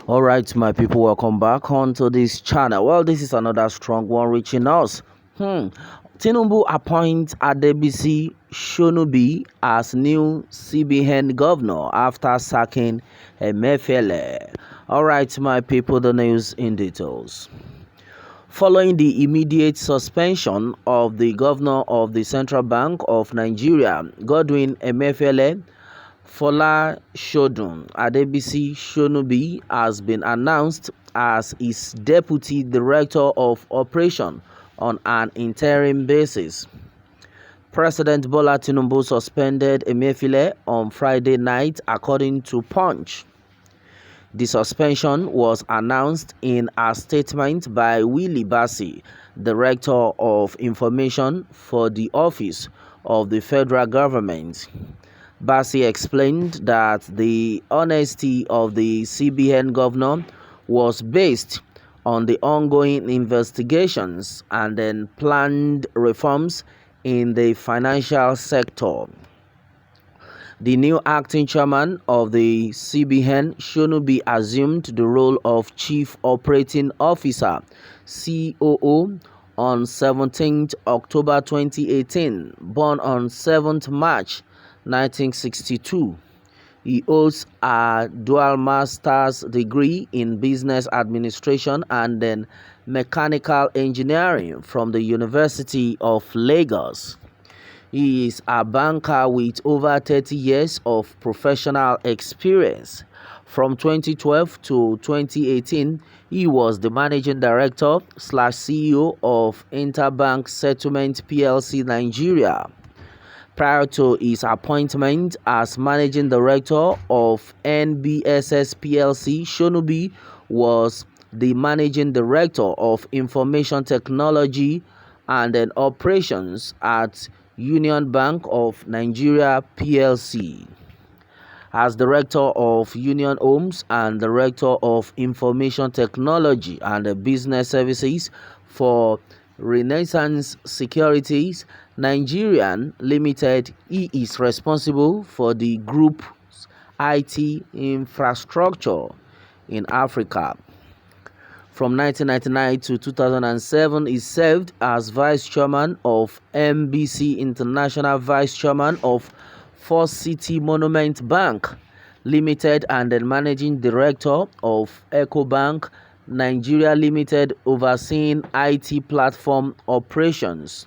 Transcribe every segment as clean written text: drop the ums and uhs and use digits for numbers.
All right, my people, welcome back onto this channel. Well, this is another strong one reaching us. Tinubu appoints Adebisi Shonubi as new CBN governor after sacking Emefiele. All right, my people, the news in details. Following the immediate suspension of the governor of the Central Bank of Nigeria, Godwin Emefiele, Folashodun Adebisi Shonubi has been announced as his deputy director of operation on an interim basis. President Bola Tinubu suspended Emefiele on Friday night, according to Punch. The suspension was announced in a statement by Willie Bassi, Director of Information for the Office of the Federal Government. Bassi explained that the honesty of the CBN governor was based on the ongoing investigations and then planned reforms in the financial sector. The new acting chairman of the CBN, Shonubi, assumed the role of Chief Operating Officer (COO) on 17 October 2018, born on 7 March 1962. He holds a dual master's degree in business administration and then mechanical engineering from the University of Lagos. He is a banker with over 30 years of professional experience. From 2012 to 2018, he was the managing director / CEO of Interbank Settlement PLC Nigeria. Prior to his appointment as managing director of NBSS PLC, Shonubi was the managing director of information technology and then operations at Union Bank of Nigeria PLC. As director of Union Homes and director of information technology and business services for Renaissance Securities Nigerian Limited, he is responsible for the group's IT infrastructure in Africa. From 1999 to 2007, he served as vice chairman of MBC International, vice chairman of First City Monument Bank Limited, and then managing director of EcoBank Nigeria Limited, overseeing IT platform operations.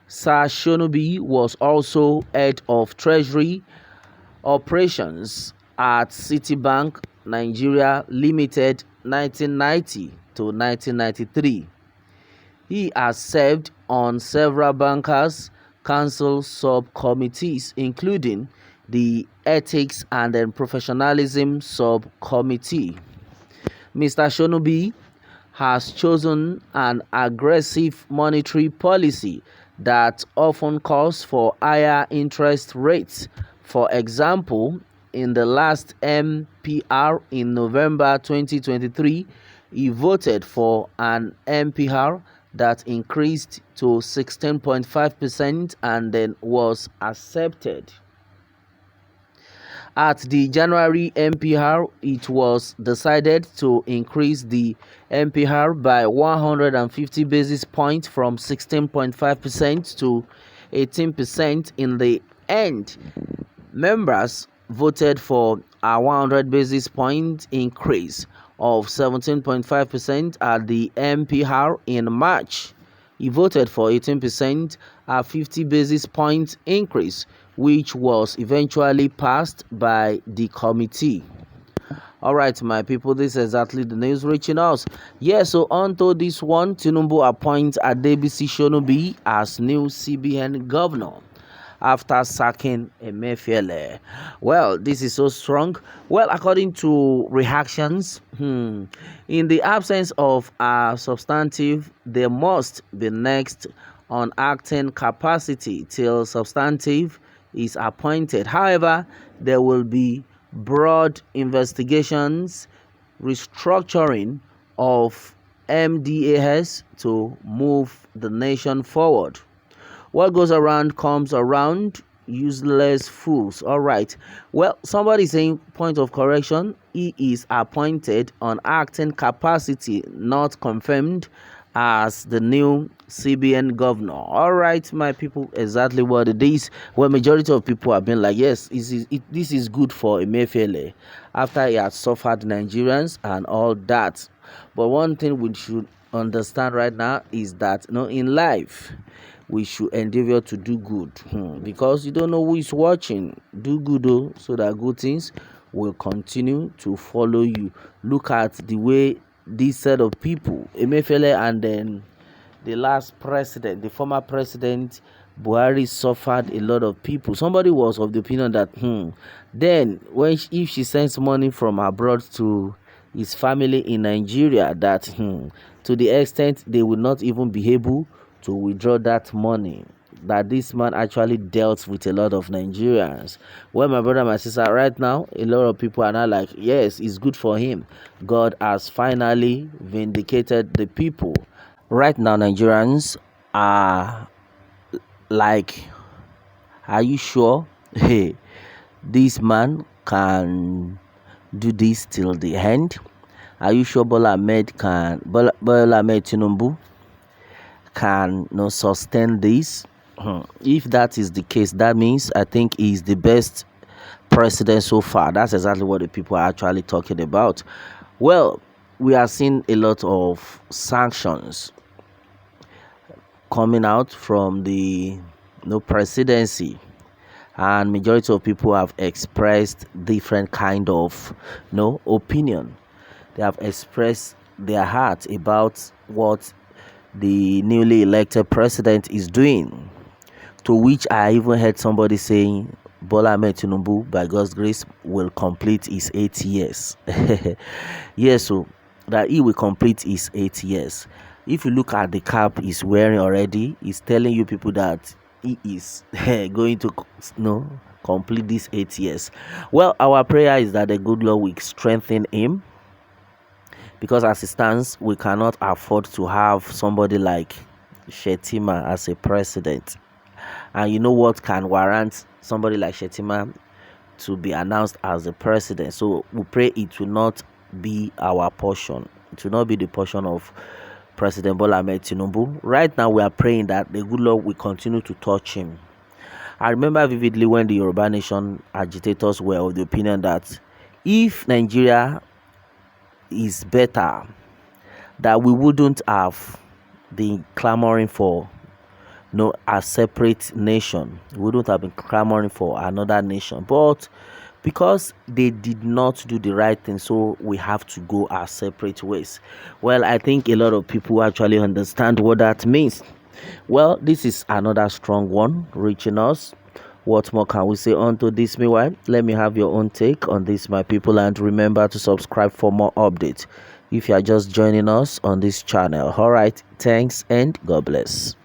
Sir Shonubi was also head of treasury operations at Citibank Nigeria Limited 1990 to 1993. He has served on several bankers' council subcommittees, including the Ethics and then Professionalism Subcommittee. Mr. Shonubi has chosen an aggressive monetary policy that often calls for higher interest rates. For example, in the last MPR in November 2023, he voted for an MPR that increased to 16.5% and then was accepted. At the January MPR, it was decided to increase the MPR by 150 basis points from 16.5% to 18%. In the end, members voted for a 100 basis point increase of 17.5% at the MPR in March. He voted for 18%, a 50 basis point increase, which was eventually passed by the committee. All right, my people, this is exactly the news reaching us. So on to this one, Tinubu appoints Adebisi Shonubi as new CBN governor after sacking Emefiele. Well, this is so strong. Well, according to reactions, in the absence of a substantive, there must be next on acting capacity till substantive is appointed. However, there will be broad investigations, restructuring of MDAS to move the nation forward. What goes around comes around. Useless fools. All right. Well, somebody saying point of correction. He is appointed on acting capacity, not confirmed as the new CBN governor. All right, my people, exactly what it is. Well, majority of people have been like, yes, this is good for Emefiele after he had suffered Nigerians and all that. But one thing we should understand right now is that in life we should endeavor to do good, because you don't know who is watching. Do good though, so that good things will continue to follow you. Look at the way this set of people, Emefiele and then the last president, the former president Buhari, suffered a lot of people. Somebody was of the opinion that then if she sends money from abroad to his family in Nigeria, that to the extent they will not even be able to withdraw that money, that this man actually dealt with a lot of Nigerians. Well, my brother, my sister, right now a lot of people are not like, yes, it's good for him. God has finally vindicated the people. Right now Nigerians are like, are you sure hey, this man can do this till the end? Are you sure Bola Ahmed Tinubu can sustain this? If that is the case, that means I think he's the best president so far. That's exactly what the people are actually talking about. Well, we are seeing a lot of sanctions coming out from the presidency, and majority of people have expressed different kind of opinion. They have expressed their heart about what the newly elected president is doing, to which I even heard somebody saying Bola Ahmed Tinubu, by God's grace, will complete his 8 years. Yes, so that he will complete his 8 years. If you look at the cap he's wearing already, he's telling you people that he is going to complete these 8 years. Well, our prayer is that the good Lord will strengthen him, because as it stands, we cannot afford to have somebody like Shetima as a president. And you know what can warrant somebody like Shetima to be announced as the president? So we pray it will not be our portion. It will not be the portion of President Bola Ahmed Tinubu. Right now we are praying that the good Lord will continue to touch him. I remember vividly when the Yoruba Nation agitators were of the opinion that if Nigeria is better, that we wouldn't have been clamoring for a separate nation. We wouldn't have been clamoring for another nation. But because they did not do the right thing, so we have to go our separate ways. Well, I think a lot of people actually understand what that means. Well, this is another strong one reaching us. What more can we say onto this? Meanwhile, let me have your own take on this, my people, and remember to subscribe for more updates if you are just joining us on this channel. All right, thanks and God bless.